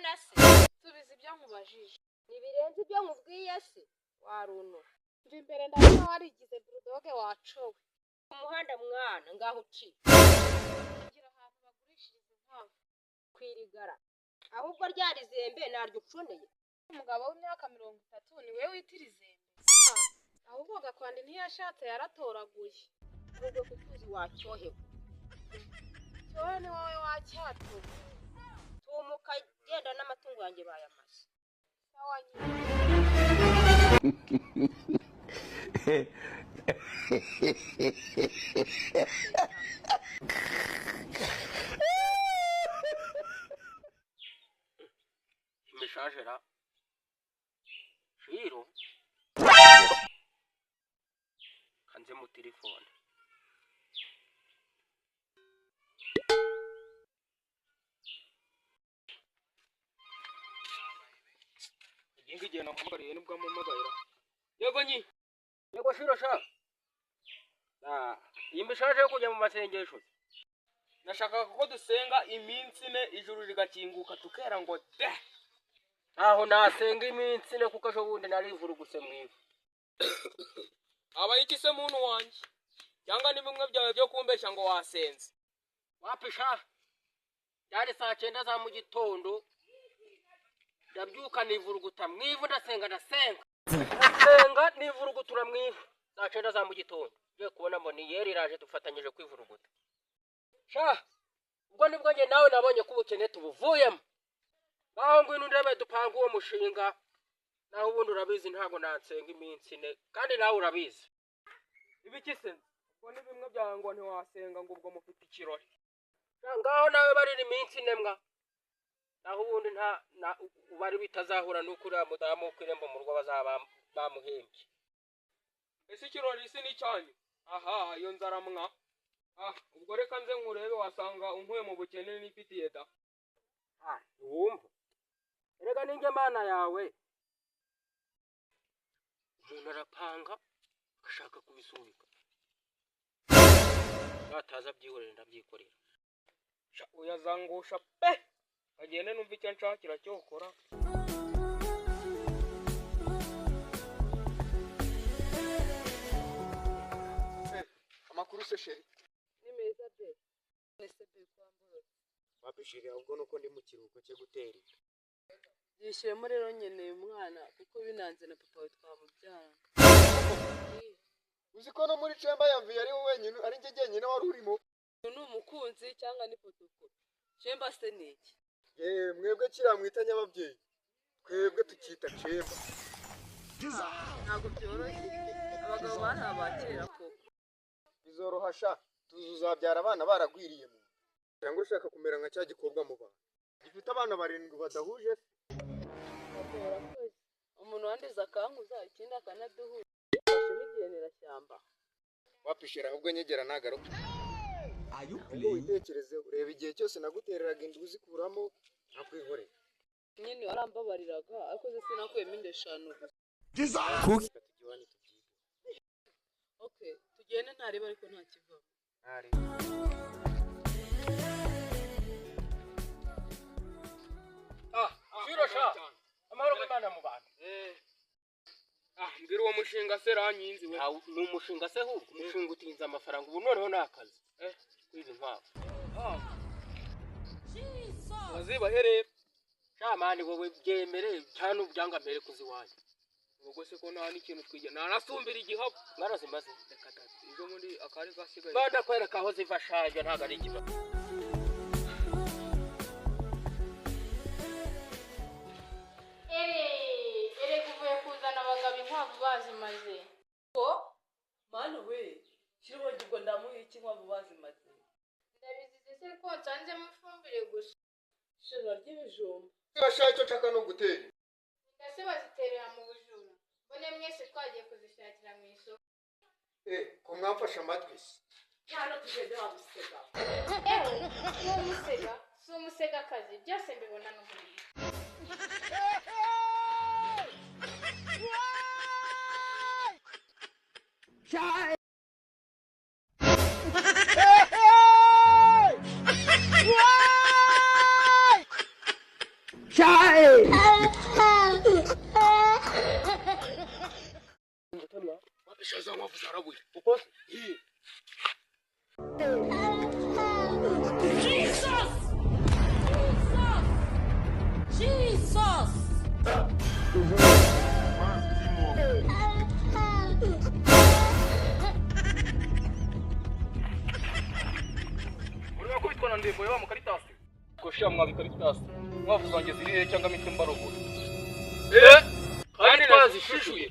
urabibona se subiza ibyo nkubajije ntibirenze ibyo nkubwiye se waruno mva imbere ndabona warigize burudoge wacowe umuhanda mwana ngaho uciye kugira ahantu bagurishiriza inkwavu kwirigara ahubwo ryarizembe naryo upfuneye umugabo w'imyaka 30 ni we witira izembe ahubwo gakwandi ntiyashatse yaratoraguye ubwo kutuzi wacyohewe cyohe ni wowe wacyatuye tumuka genda n'amatungo yanjye bayamaze sawa nyine imishashera shiro kanze mu telefone ingi igihe namuhamagariye nibwo amuhamagara yego shiro sha iyi mbishaje yo kujya mu masengesho nashaka ko dusenga iminsi ine ijuru rigakinguka tukera ngo de aho nasenga iminsi ine kuko ejo bundi narivuruguse mwivu abayiki se muntu wanjye cyangwa ni bimwe byawe byo kumbeshya ngo wasenze wapisha byari saa 9 za mu gitondo ndabyuka nivuruguta mwivu ndasenga nivurugutura mwivu saa 9 za mu gitondo ngiye kubona mbona yeri iraje dufatanyije kwivuruguta sha ubwo nibwo nge nawe nabonye ko ubukene tubuvuyemo baho ngwino ndebe dupanga uwo mushinga naho ubundi urabizi ntago nansenga iminsi ine kandi nawe urabizi ibiki se ubwo ni bimwe byawe ngo ntiwasenga ngo ubwo mufite ikirori ngaho nawe barira iminsi ine mwa naho ubundi bari bitazahura n'uko uriya mudamu kw'irembo mu rugo bazaba bamuhembye ese ikirori isi ni cyanyu aha iyo nzara mwa ubwo reka nze nkurebe wasanga unkuye mu bukene n'ifitiye da wumva erega ninjye mana yawe umuntu arapanga agashaka kubisubika bataza byihorera ndabyikorera uyazangusha pe agende numva icyo nshakira cyokora amakuru se sheri ni meza be nese be kwambura wapishiriye ubwo nuko ndi mu kiruhuko cyo gutera yishyiremo rero nkeneye umwana kuko binanze na papa we twamubyara uzi ko no muri cemba yavuye ari wowe wenyine ari njye jyenyine wari urimo ni umukunzi cyangwa ni protocol cemba se niki mwebwe kiramwita nyababyeyi twebwe tukita cemba ntabwo byoroshye abagabo bari abakera koko bizorohasha tuzabyara abana baragwiriye mu cyangwa ushaka kumera nka cya gikobwa mu bantu gifite abana 7 badahuje umuntu wandiza akankuza ikindi akanaduhuza fashe n'igenera shyamba wapishira ahubwo nyegera nagaruka ubwo witekereze ureba igihe cyose nagutereraga indu uzikuramo nakwihorera nyine warambabariraga ariko se sinakuyemo inda 5 gusa okay tugende ntareba ariko nta kiva shiro sha amahoro y'Imana mu bantu mbwira uwo mushinga se ranyinzi we ni umushinga se ahubwo umushinga utinze amafaranga ubu noneho nakazi kwiza inkwavu wazibaherera shamani wowe byemere cyane ubyanga mbere kuziwanya ubwo se ko nta n'ikintu twige narasumbira igihabo mwarazimaze reka dati izo muri akari gasigaye banda kwereka aho ziva shaje ntago ari ikibazo ere kuvuye kuzana abagabo inkwavu bazimaze ko mana we kiribagirwa ndamuha iki inkwavu bazimaze ndabizize se ko nsanzemo ifumbire gusa shira ry'ibijumba bashaye cyo nshaka no gutera ndase baziterera mu bujura bone mwese twagiye kuzishakira mu isoko ko mwamfasha amatwi se hano tugende wa musega uwo musega si umusegakazi byose mbibona n'umuriro Wabishaza nkwavu zarabuye uko Urimo kubitwa na ndembo yawa mu Karitasi. Koshya mwabi Karitasi. Mwavu zanjye zirihe cyangwa mitemba ruguru. kandi twazishishuye.